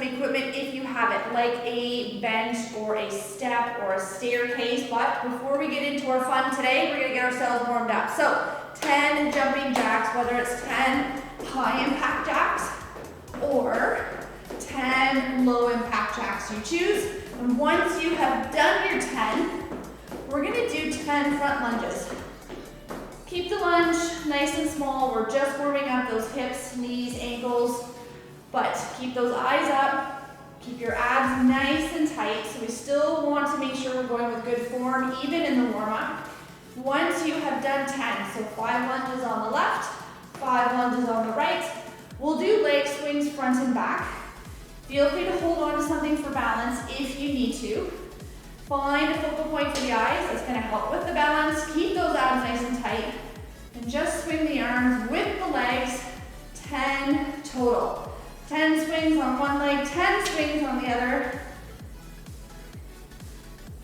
some equipment if you have it, like a bench or a step or a staircase. But before we get into our fun today, we're gonna get ourselves warmed up. So 10 jumping jacks, whether it's 10 high impact jacks or 10 low impact jacks, you choose. And once you have done your 10, we're gonna do 10 front lunges. Keep the lunge nice and small. We're just warming up those hips, knees, ankles, but keep those eyes up. Keep your abs nice and tight. So we still want to make sure we're going with good form, even in the warm-up. Once you have done 10, so 5 lunges on the left, 5 lunges on the right, we'll do leg swings front and back. Feel free to hold on to something for balance if you need to. Find a focal point for the eyes. That's going to help with the balance. Keep those abs nice and tight. And just swing the arms with the legs, 10 total. 10 swings on one leg, 10 swings on the other.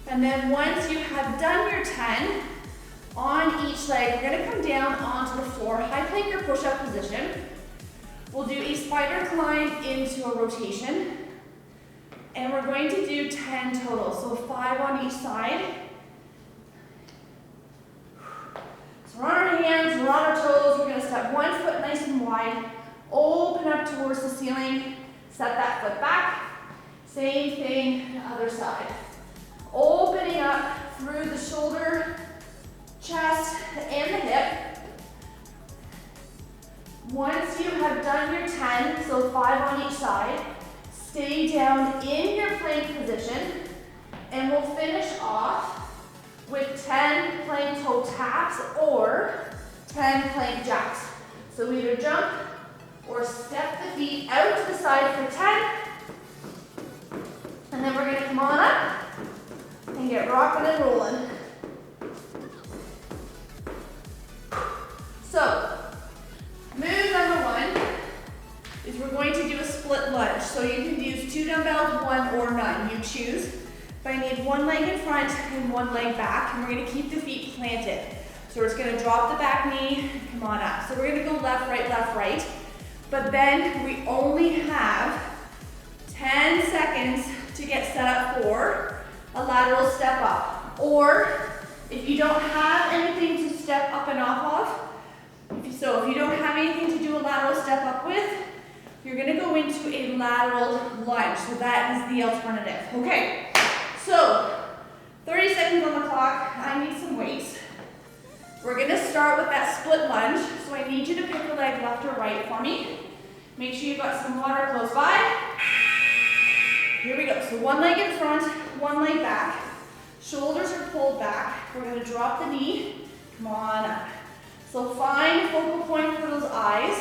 And then once you have done your 10 on each leg, we're going to come down onto the floor, high plank or push-up position. We'll do a spider climb into a rotation. And we're going to do 10 total, so 5 on each side. So we're on our hands, we're on our toes. We're going to step one foot nice and wide, open up towards the ceiling, step that foot back. Same thing, the other side. Opening up through the shoulder, chest, and the hip. Once you have done your 10, so 5 on each side, stay down in your plank position, and we'll finish off with 10 plank toe taps or 10 plank jacks. So either jump or step the feet out to the side for 10, and then we're gonna come on up and get rocking and rolling. So, move number 1 is we're going to do a split lunge. So you can use 2 dumbbells, 1 or none, you choose. But I need 1 leg in front and 1 leg back, and we're gonna keep the feet planted. So we're just gonna drop the back knee, come on up. So we're gonna go left, right, but then we only have 10 seconds to get set up for a lateral step up. Or if you don't have anything to step up and off of, if you don't have anything to do a lateral step up with, you're gonna go into a lateral lunge. So that is the alternative. Okay, so 30 seconds on the clock. I need some weights. We're gonna start with that split lunge. So I need you to pick a leg left or right for me. Make sure you've got some water close by. Here we go. So 1 leg in front, 1 leg back. Shoulders are pulled back. We're gonna drop the knee. Come on up. So find a focal point for those eyes.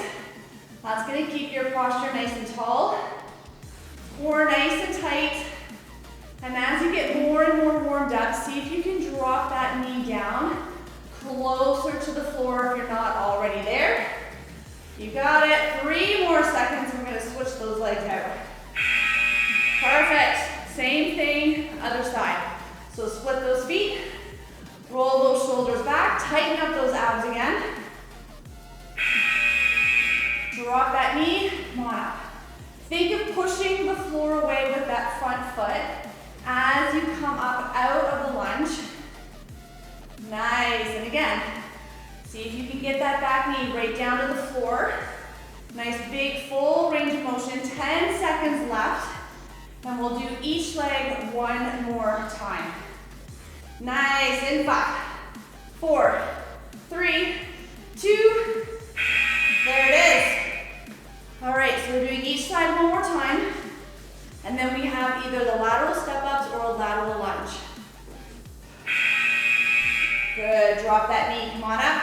That's going to keep your posture nice and tall, core nice and tight. And as you get more and more warmed up, see if you can drop that knee down closer to the floor if you're not already there. You got it. 3 more seconds. We're going to switch those legs out. Perfect. Same thing, other side. So split those feet, roll those shoulders back, tighten up those abs again. Drop that knee, come on up. Think of pushing the floor away with that front foot as you come up out of the lunge. Nice, and again, see if you can get that back knee right down to the floor. Nice big full range of motion, 10 seconds left. And we'll do each leg 1 more time. Nice, in 5, 4, 3, 2, there it is. All right, so we're doing each side 1 more time, and then we have either the lateral step-ups or a lateral lunge. Good, drop that knee, come on up.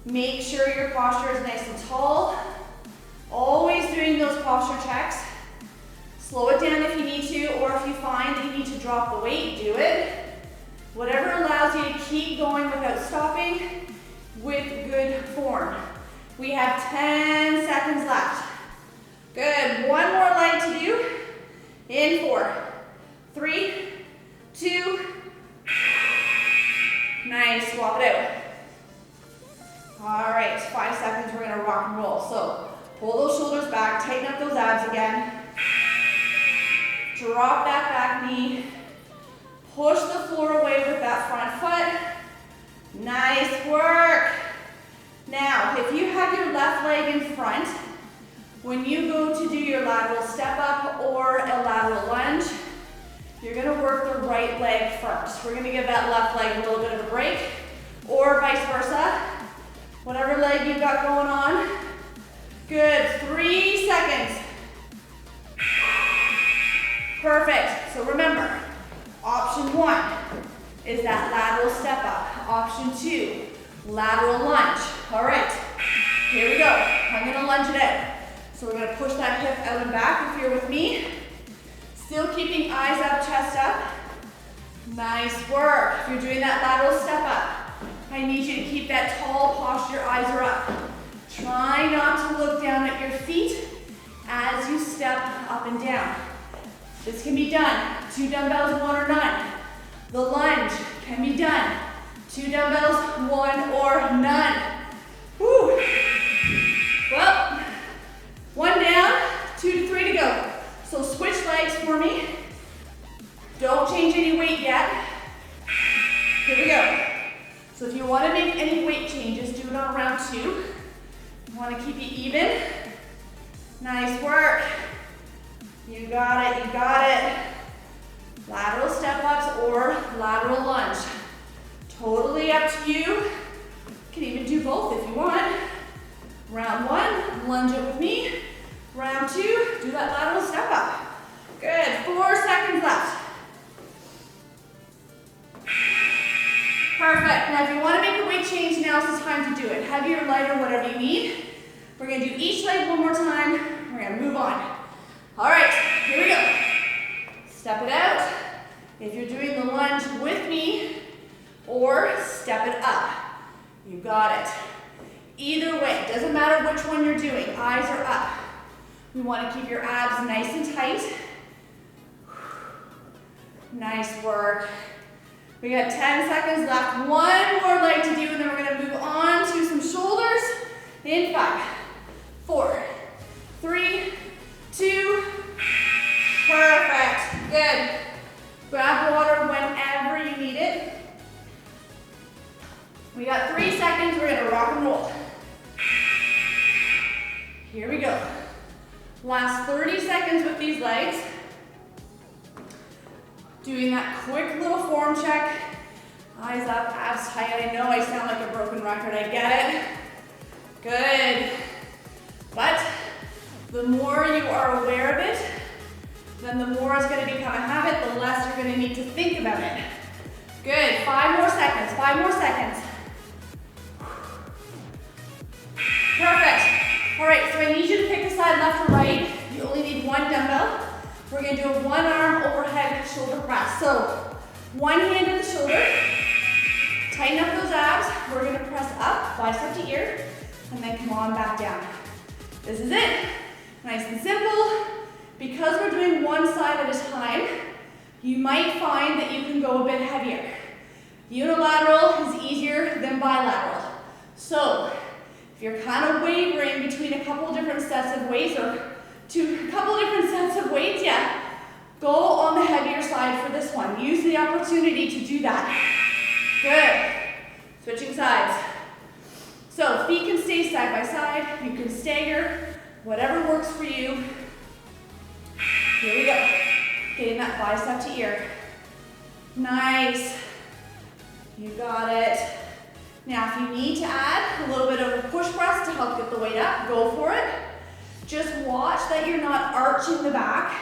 Make sure your posture is nice and tall. Always doing those posture checks. Slow it down if you need to, or if you find that you need to drop the weight, do it. Whatever allows you to keep going without stopping with good form. We have 10 seconds left. Good, 1 more leg to do. In 4, 3, 2, nice, swap it out. All right, 5 seconds, we're gonna rock and roll. So pull those shoulders back, tighten up those abs again. Drop that back knee. Push the floor away with that front foot. Nice work. Now, if you have your left leg in front, when you go to do your lateral step up or a lateral lunge, you're gonna work the right leg first. We're gonna give that left leg a little bit of a break, or vice versa. Whatever leg you've got going on. Good, 3 seconds. Perfect, so remember, option 1 is that lateral step up. Option 2, lateral lunge. All right, here we go. I'm gonna lunge it out. So we're gonna push that hip out and back if you're with me. Still keeping eyes up, chest up. Nice work. If you're doing that lateral step up, I need you to keep that tall posture, eyes are up. Try not to look down at your feet as you step up and down. This can be done, 2 dumbbells, 1 or none. The lunge can be done, 2 dumbbells, 1 or none. Whew. Well, 1 down, 2 to 3 to go. So switch legs for me. Don't change any weight yet. Here we go. So if you want to make any weight changes, do it on round 2. You want to keep it even. Nice work. You got it, you got it. Lateral step ups or lateral lunge. Totally up to you. You can even do both if you want. Round 1, lunge it with me. Round 2, do that lateral step up. Good, 4 seconds left. Perfect, now if you want to make a weight change, now's the time to do it. Heavy or lighter, whatever you need. We're gonna do each leg 1 more time. We're gonna move on. All right, here we go. Step it out. If you're doing the lunge with me, or step it up. You got it. Either way, doesn't matter which one you're doing, eyes are up. We want to keep your abs nice and tight. Nice work. We got 10 seconds left. 1 more leg to do, and then we're going to move on to some shoulders in 5, 4, 3, 2, perfect. Good. Grab water whenever you need it. We got 3 seconds. We're going to rock and roll. Here we go. Last 30 seconds with these legs. Doing that quick little form check. Eyes up, abs tight. I know I sound like a broken record. I get it. Good. But the more you are aware of it, then the more it's going to become a habit, the less you're going to need to think about it. Good. 5 more seconds. 5 more seconds. Perfect. All right, so I need you to pick a side, left or right. You only need 1 dumbbell. We're gonna do a 1 arm overhead shoulder press. So 1 hand at the shoulder, tighten up those abs. We're gonna press up, bicep to ear, and then come on back down. This is it. Nice and simple. Because we're doing one side at a time, you might find that you can go a bit heavier. Unilateral is easier than bilateral. So if you're kind of wavering between a couple different sets of weights or a couple different sets of weights, yeah, go on the heavier side for this one. Use the opportunity to do that. Good. Switching sides. So feet can stay side by side. You can stagger, whatever works for you. Here we go. Getting that bicep to ear. Nice. You got it. Now, if you need to add a little bit of a push press to help get the weight up, go for it. Just watch that you're not arching the back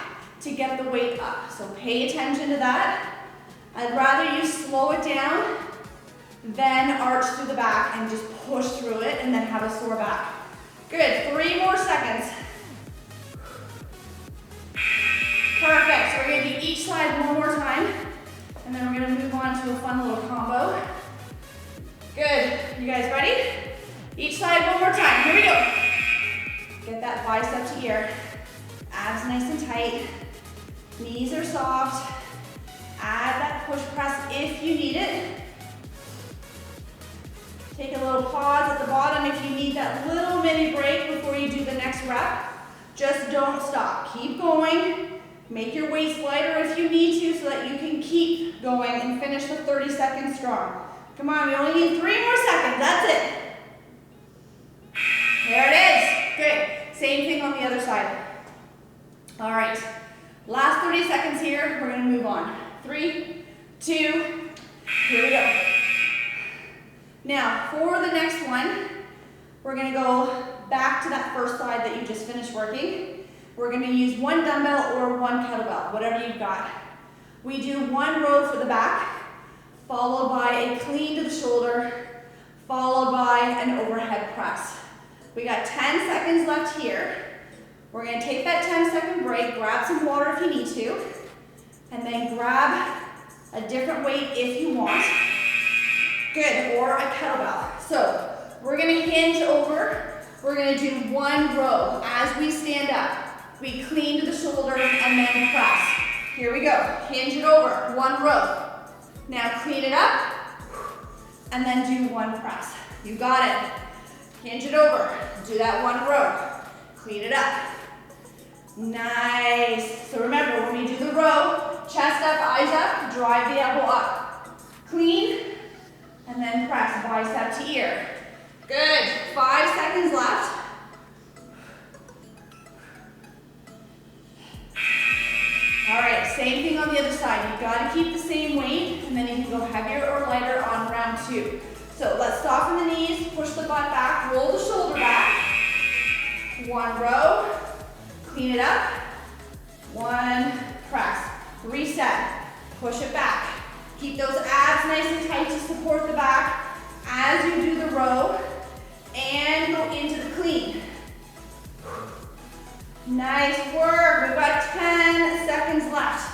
to get the weight up. So pay attention to that. I'd rather you slow it down than arch through the back and just push through it and then have a sore back. Good, 3 more seconds. Perfect, so we're gonna do each side 1 more time, and then we're gonna move on to a fun little combo. Good, you guys ready? Each side 1 more time, here we go. Get that bicep to ear, abs nice and tight, knees are soft, add that push press if you need it. Take a little pause at the bottom if you need that little mini break before you do the next rep. Just don't stop, keep going. Make your weights lighter if you need to so that you can keep going and finish the 30 seconds strong. Come on, we only need 3 more seconds, that's it. There it is, good. Same thing on the other side. All right, last 30 seconds here, we're gonna move on. 3, 2, here we go. Now, for the next one, we're gonna go back to that first side that you just finished working. We're gonna use 1 dumbbell or 1 kettlebell, whatever you've got. We do 1 row for the back, followed by a clean to the shoulder, followed by an overhead press. We got 10 seconds left here. We're gonna take that 10-second break, grab some water if you need to, and then grab a different weight if you want. Good, or a kettlebell. So we're gonna hinge over. We're gonna do 1 row as we stand up. We clean to the shoulder and then press. Here we go, hinge it over, 1 row. Now clean it up, and then do 1 press. You got it. Hinge it over, do that 1 row. Clean it up. Nice. So remember, when we do the row, chest up, eyes up, drive the elbow up. Clean, and then press bicep to ear. Good, 5 seconds left. All right, same thing on the other side. You've got to keep the same weight, and then you can go heavier or lighter on round 2. So let's soften the knees, push the butt back, roll the shoulder back. 1 row, clean it up. 1, press, reset, push it back. Keep those abs nice and tight to support the back as you do the row and go into the clean. Nice work. We've got 10 seconds left.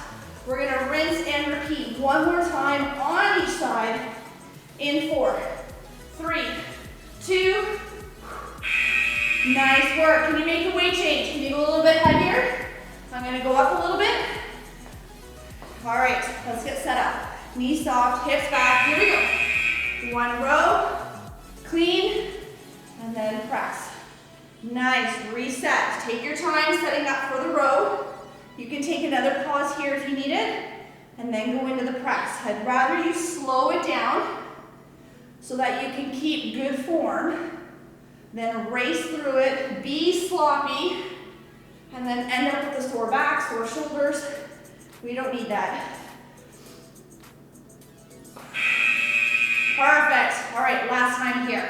We're gonna rinse and repeat 1 more time on each side in 4, 3, 2. Nice work. Can you make a weight change? Can you go a little bit heavier? I'm gonna go up a little bit. All right, let's get set up. Knees soft, hips back. Here we go. 1 row, clean, and then press. Nice, reset. Take your time setting up for the row. You can take another pause here if you need it, and then go into the press. I'd rather you slow it down so that you can keep good form, then race through it, be sloppy, and then end up with a sore back, sore shoulders. We don't need that. Perfect. All right, last time here.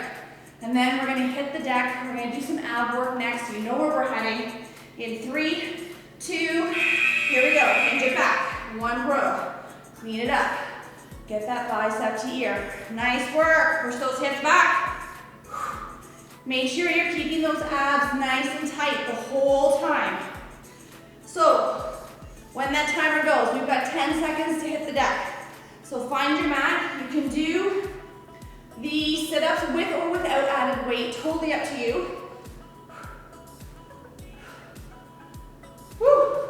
And then we're gonna hit the deck. We're gonna do some ab work next. So you know where we're heading. In 3, 2, here we go. Hinge it back. 1 row. Clean it up. Get that bicep to ear. Nice work. Push those hips back. Make sure you're keeping those abs nice and tight the whole time. So when that timer goes, we've got 10 seconds to hit the deck. So find your mat. You can do the sit-ups with or without added weight, totally up to you. Woo.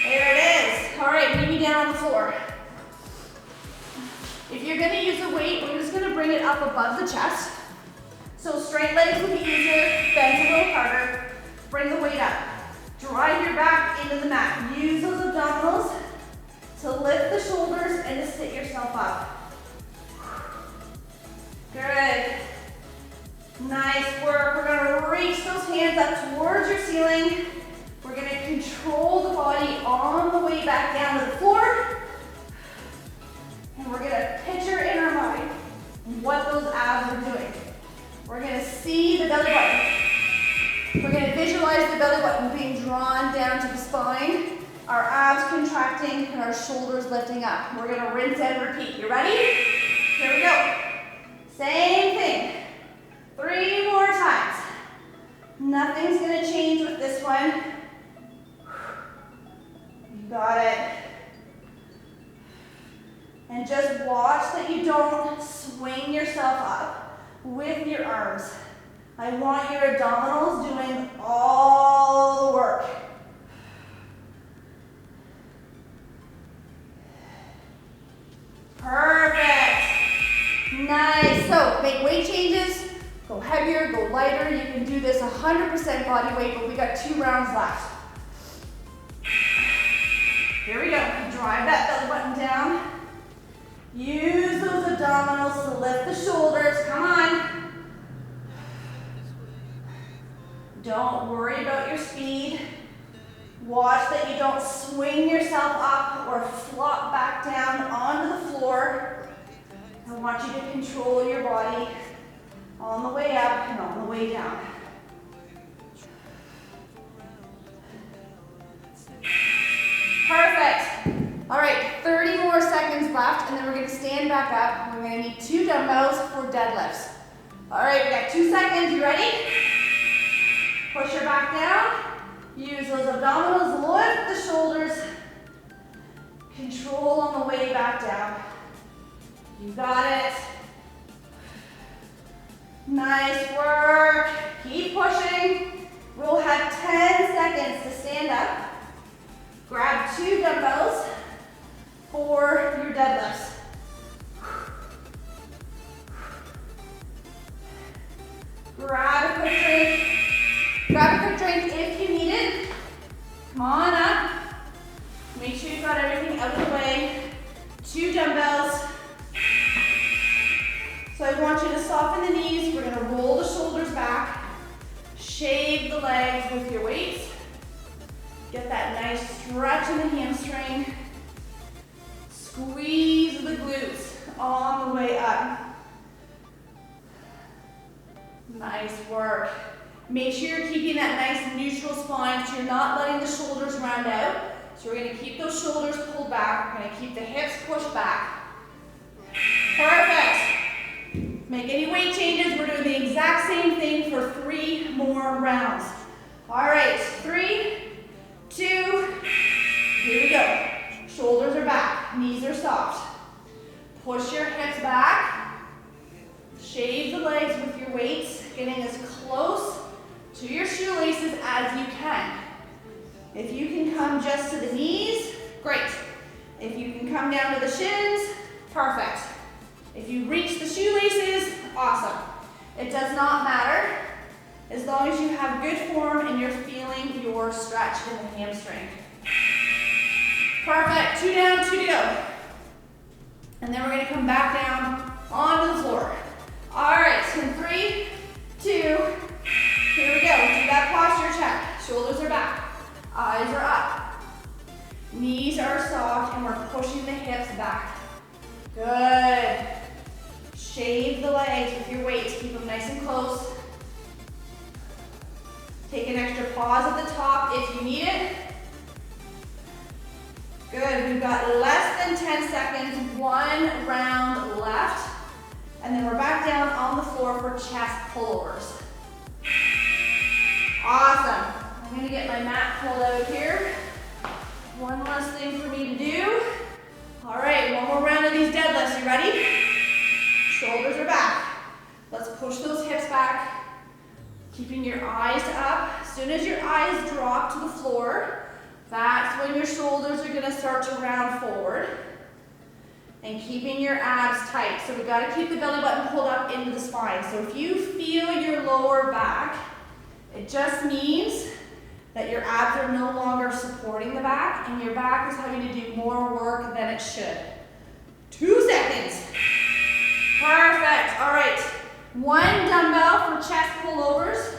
There it is. All right, meet me down on the floor. If you're gonna use a weight, we're just gonna bring it up above the chest. So straight legs will be easier, bend a little harder, bring the weight up. Drive your back into the mat. Use those abdominals to lift the shoulders and to sit yourself up. Good. Nice work. We're gonna reach those hands up towards your ceiling. We're gonna control the body on the way back down to the floor. And we're gonna picture in our mind what those abs are doing. We're gonna see the belly button. We're gonna visualize the belly button being drawn down to the spine, our abs contracting, and our shoulders lifting up. We're gonna rinse and repeat. You ready? Here we go. Same thing. 3 more times. Nothing's gonna change with this one. You got it. And just watch that you don't swing yourself up with your arms. I want your abdominals doing all the work. Perfect. Nice. So make weight changes. Go heavier, go lighter. You can do this 100% body weight, but we got 2 rounds left. Here we go. Drive that belly button down. Use those abdominals to lift the shoulders. Come on. Don't worry about your speed. Watch that you don't swing yourself up or flop back down onto the floor. I want you to control your body on the way up and on the way down. Perfect. All right, 30 more seconds left, and then we're going to stand back up. We're going to need 2 dumbbells for deadlifts. All right, we got 2 seconds. You ready? Push your back down. Use those abdominals, lift the shoulders. Control on the way back down. You got it. Nice work. Keep pushing. We'll have 10 seconds to stand up. Grab 2 dumbbells for your deadlifts. Grab a quick drink. Grab a quick drink if you need it. Come on up. Make sure you've got everything out of the way. 2 dumbbells. So I want you to soften the knees. We're going to roll the shoulders back. Shave the legs with your weights. Get that nice stretch in the hamstring. Squeeze the glutes on the way up. Nice work. Make sure you're keeping that nice neutral spine so you're not letting the shoulders round out. So we're going to keep those shoulders pulled back. We're going to keep the hips pushed back. Perfect. Make any weight changes. We're doing the exact same thing for 3 more rounds. All right, 3, 2, here we go. Shoulders are back, knees are soft. Push your hips back. Shave the legs with your weights, getting as close to your shoelaces as you can. If you can come just to the knees, great. If you can come down to the shins, perfect. If you reach the shoelaces, awesome. It does not matter as long as you have good form and you're feeling your stretch in the hamstring. Perfect. 2 down, 2 to go. And then we're going to come back down onto the floor. All right, in 3, 2, here we go. Do that posture check. Shoulders are back. Eyes are up. Knees are soft, and we're pushing the hips back. Good. Shave the legs with your weights. Keep them nice and close. Take an extra pause at the top if you need it. Good. We've got less than 10 seconds. 1 round left. And then we're back down on the floor for chest pullovers. Awesome. I'm going to get my mat pulled out here. One last thing for me to do. All right, 1 more round of these deadlifts. You ready? Shoulders are back. Let's push those hips back. Keeping your eyes up. As soon as your eyes drop to the floor, that's when your shoulders are going to start to round forward. And keeping your abs tight. So we've got to keep the belly button pulled up into the spine. So if you feel your lower back, it just means that your abs are no longer supporting the back and your back is having to do more work than it should. 2 seconds. Perfect. All right. 1 dumbbell for chest pullovers.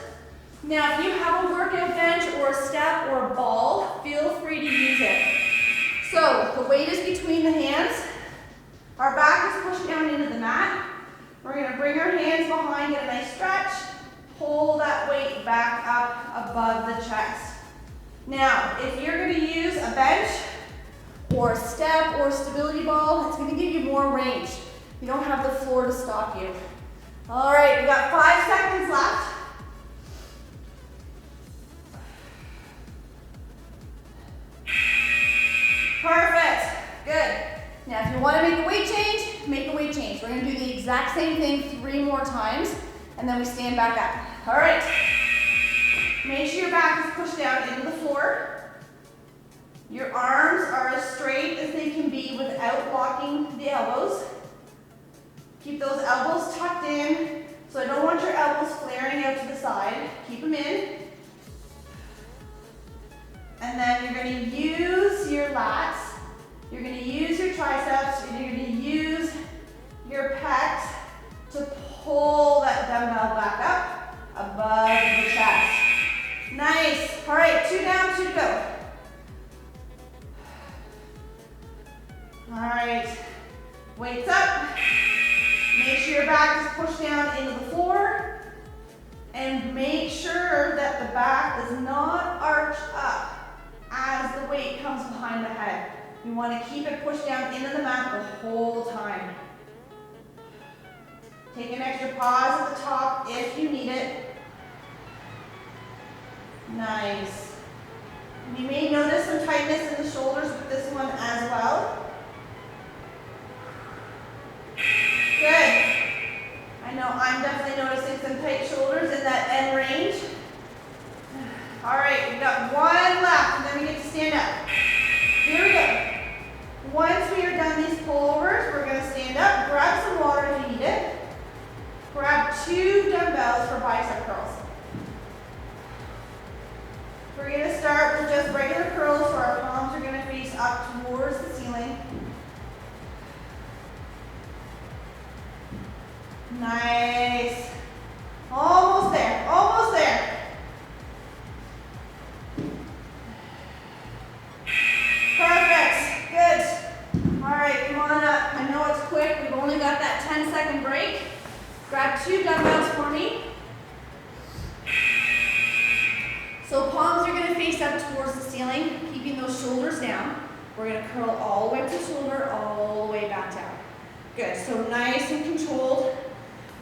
Now, if you have a workout bench or a step or a ball, feel free to use it. So the weight is between the hands. Our back is pushed down into the mat. We're going to bring our hands behind, get a nice stretch. Pull that weight back up above the chest. Now, if you're going to use a bench or a step or a stability ball, it's going to give you more range. You don't have the floor to stop you. All right, we've got 5 seconds left. Perfect. Good. Now, if you want to make a weight change, make a weight change. We're going to do the exact same thing 3 more times, and then we stand back up. All right. Make sure your back is pushed down into the floor. Your arms are as straight as they can be without locking the elbows. Keep those elbows tucked in. So I don't want your elbows flaring out to the side. Keep them in. And then you're going to use your lats to make sure that the back does not arch up as the weight comes behind the head. You want to keep it pushed down into the mat the whole time. Take an extra pause at the top if you need it. Nice. You may notice some tightness in the shoulders with this one as well. Good. I know I'm definitely noticing some tight shoulders in that end range. All right, we've got one left, and then we get to stand up. Here we go. Once we are done these pullovers, we're going to stand up, grab some water if you need it. Grab 2 dumbbells for bicep curls. We're going to start with just regular curls, so our palms are going to face up towards the ceiling. Nice. Almost there, almost there. Perfect, good. All right, come on up. I know it's quick, we've only got that 10-second break. Grab 2 dumbbells for me. So palms are going to face up towards the ceiling, keeping those shoulders down. We're going to curl all the way up to shoulder, all the way back down. Good, so nice and controlled.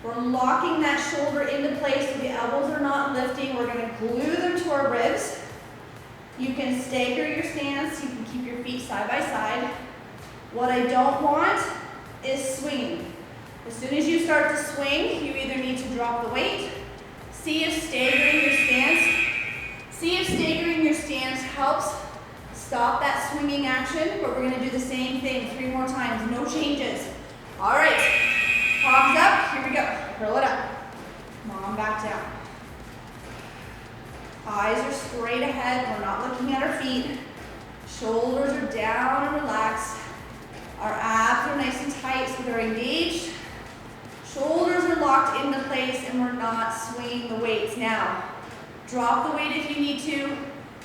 We're locking that shoulder into place so the elbows are not lifting. We're going to glue them to our ribs. You can stagger your stance. You can keep your feet side by side. What I don't want is swinging. As soon as you start to swing, you either need to drop the weight. See if staggering your stance helps stop that swinging action, but we're going to do the same thing 3 more times, no changes. All right, palms up, here we go. Curl it up. Come on, back down. Eyes are straight ahead, we're not looking at our feet. Shoulders are down and relaxed. Our abs are nice and tight so they're engaged. Shoulders are locked into place and we're not swinging the weights. Now, drop the weight if you need to.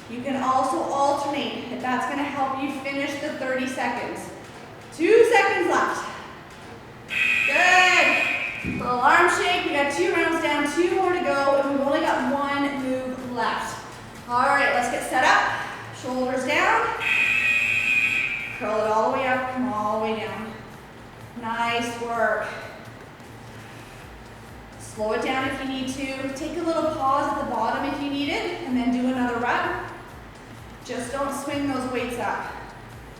You can also alternate if that's going to help you finish the 30 seconds. 2 seconds left. Good. Little arm shake. We got 2 rounds down, 2 more to go, and we've only got 1 move left. All right, let's get set up. Shoulders down. Curl it all the way up, come all the way down. Nice work. Slow it down if you need to. Take a little pause at the bottom if you need it, and then do another rep. Just don't swing those weights up.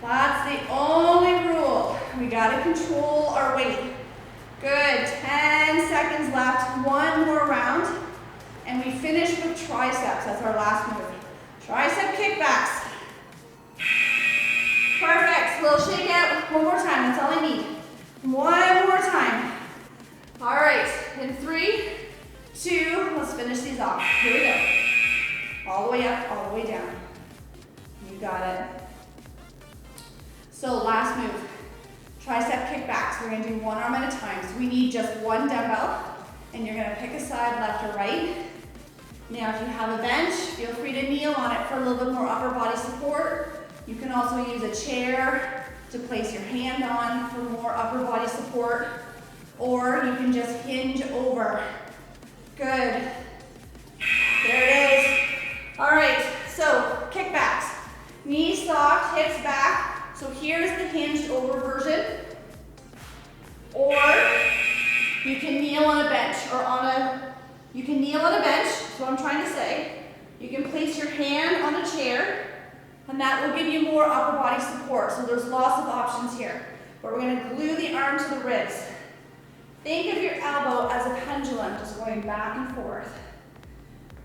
That's the only rule. We gotta control our weight. Good, 10 seconds left, 1 more round, and we finish with triceps. That's our last move. Tricep kickbacks. Perfect, little shake out. 1 more time, that's all I need. 1 more time. All right, in 3, 2, let's finish these off. Here we go. All the way up, all the way down. You got it. So last move, tricep kickbacks. We're gonna do 1 arm at a time. So we need just 1 dumbbell, and you're gonna pick a side, left or right. Now if you have a bench, feel free to kneel on it for a little bit more upper body support. You can also use a chair to place your hand on for more upper body support, or you can just hinge over. Good. There it is. All right, so kickbacks. Knees soft, hips back. So here's the hinged over version. Or you can kneel on a bench you can kneel on a bench, that's what I'm trying to say. You can place your hand on a chair, and that will give you more upper body support. So there's lots of options here. But we're gonna glue the arm to the ribs. Think of your elbow as a pendulum, just going back and forth.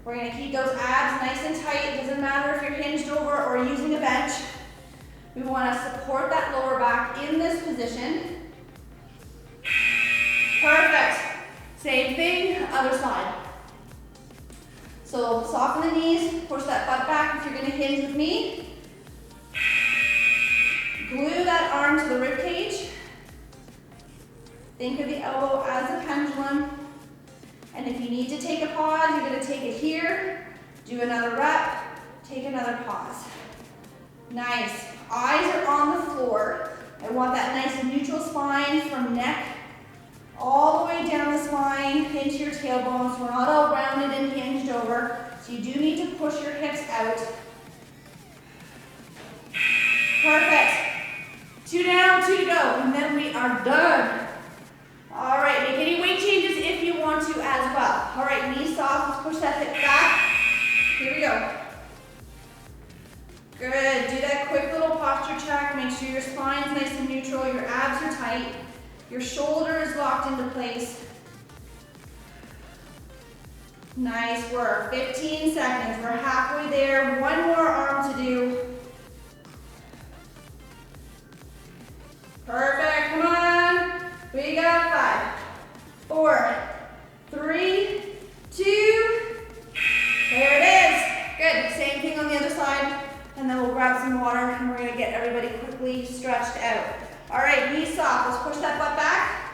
We're gonna keep those abs nice and tight. It doesn't matter if you're hinged over or using a bench. We wanna support that lower back in this position. Perfect. Same thing, other side. So soften the knees, push that butt back if you're gonna hinge with me. Glue that arm to the rib cage. Think of the elbow as a pendulum. And if you need to take a pause, you're gonna take it here, do another rep, take another pause. Nice. Eyes are on the floor. I want that nice neutral spine from neck all the way down the spine into your tailbone. So we're not all rounded and hinged over. So you do need to push your hips out. Perfect. 2 down, 2 to go, and then we are done. All right, make any weight changes if you want to as well. All right, knees soft, let's push that hip back. Here we go. Good, do that quick little posture check. Make sure your spine's nice and neutral, your abs are tight, your shoulder is locked into place. Nice work, 15 seconds, we're halfway there. One more arm to do. Perfect, come on. We got 5, 4, 3, 2, there it is. Good, same thing on the other side. And then we'll grab some water and we're gonna get everybody quickly stretched out. All right, knees soft, let's push that butt back.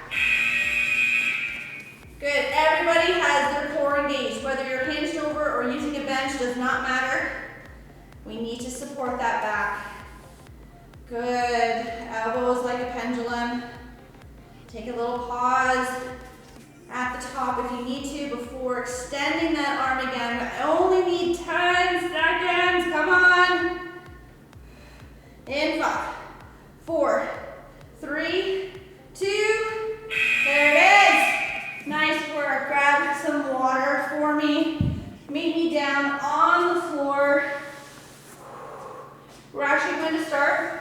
Good, everybody has their core engaged. Whether you're hinged over or using a bench does not matter. We need to support that back. Good, elbows like a pendulum. Take a little pause at the top if you need to before extending that arm again. I only need 10 seconds, come on. In 5, 4, 3, 2, there it is. Nice work, grab some water for me. Meet me down on the floor. We're actually going to start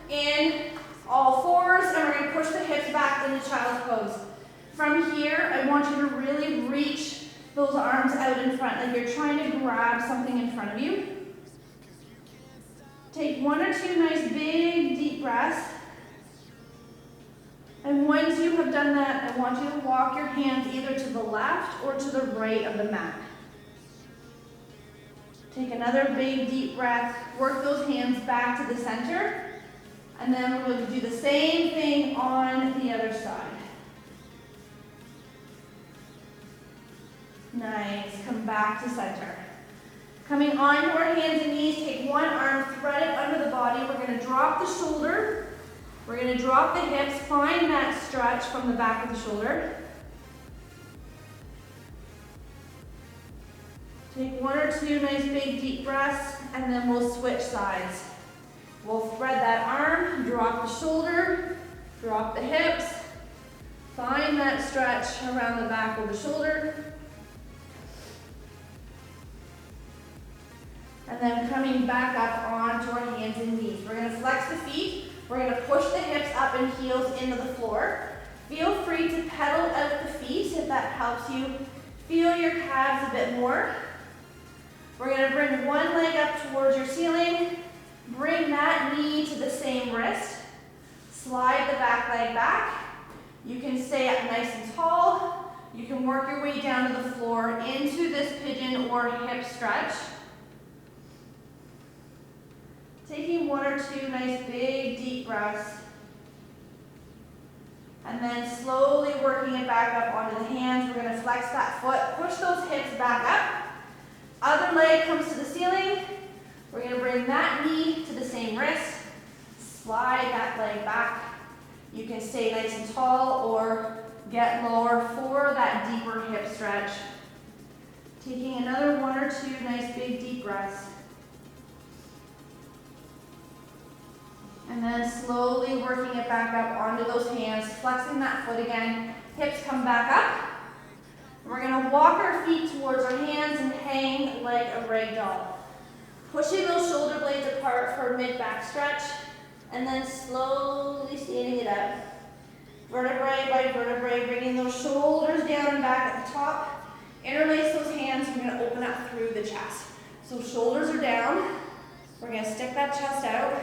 in all fours and we're going to push the hips back into child's pose. From here, I want you to really reach those arms out in front, like you're trying to grab something in front of you. Take 1 or 2 nice big deep breaths. And once you have done that, I want you to walk your hands either to the left or to the right of the mat. Take another big deep breath, work those hands back to the center. And then we're going to do the same thing on the other side. Nice, come back to center. Coming onto our hands and knees, take one arm, thread it under the body. We're going to drop the shoulder. We're going to drop the hips, find that stretch from the back of the shoulder. Take 1 or 2 nice big deep breaths, and then we'll switch sides. We'll thread that arm, drop the shoulder, drop the hips, find that stretch around the back of the shoulder. And then coming back up onto our hands and knees. We're going to flex the feet. We're going to push the hips up and heels into the floor. Feel free to pedal out the feet if that helps you feel your calves a bit more. We're going to bring one leg up towards your ceiling. Bring that knee to the same wrist. Slide the back leg back. You can stay up nice and tall. You can work your way down to the floor into this pigeon or hip stretch. Taking 1 or 2 nice big deep breaths. And then slowly working it back up onto the hands. We're going to flex that foot, push those hips back up. Other leg comes to the ceiling. We're going to bring that knee to the same wrist. Slide that leg back. You can stay nice and tall or get lower for that deeper hip stretch. Taking another 1 or 2 nice big deep breaths. And then slowly working it back up onto those hands, flexing that foot again. Hips come back up. We're going to walk our feet towards our hands and hang like a rag doll. Pushing those shoulder blades apart for a mid-back stretch, and then slowly standing it up. Vertebrae by vertebrae, bringing those shoulders down and back at the top. Interlace those hands, we're going to open up through the chest. So shoulders are down. We're going to stick that chest out.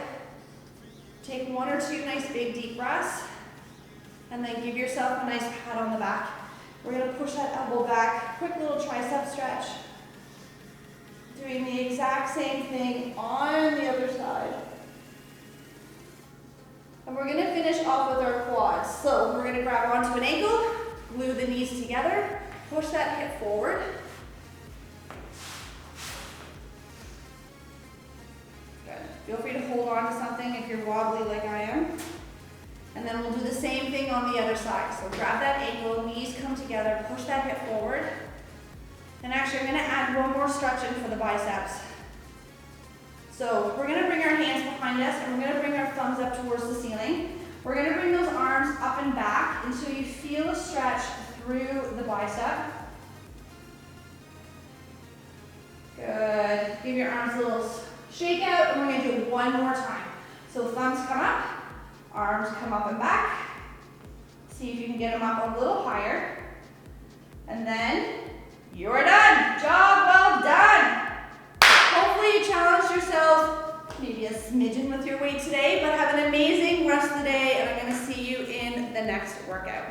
Take 1 or 2 nice big deep breaths, and then give yourself a nice pat on the back. We're going to push that elbow back, quick little tricep stretch. Doing the exact same thing on the other side. And we're going to finish off with our quads. So we're going to grab onto an ankle, glue the knees together, push that hip forward. Good. Feel free to hold on to something if you're wobbly like I am. And And then we'll do the same thing on the other side. So grab that ankle, knees come together, push that hip forward. And actually I'm gonna add one more stretch in for the biceps. So we're gonna bring our hands behind us and we're gonna bring our thumbs up towards the ceiling. We're gonna bring those arms up and back until you feel a stretch through the bicep. Good. Give your arms a little shake out and we're gonna do it one more time. So thumbs come up, arms come up and back. See if you can get them up a little higher. And then you're done. Job well done. Hopefully you challenged yourself, maybe a smidgen with your weight today, but have an amazing rest of the day and I'm gonna see you in the next workout.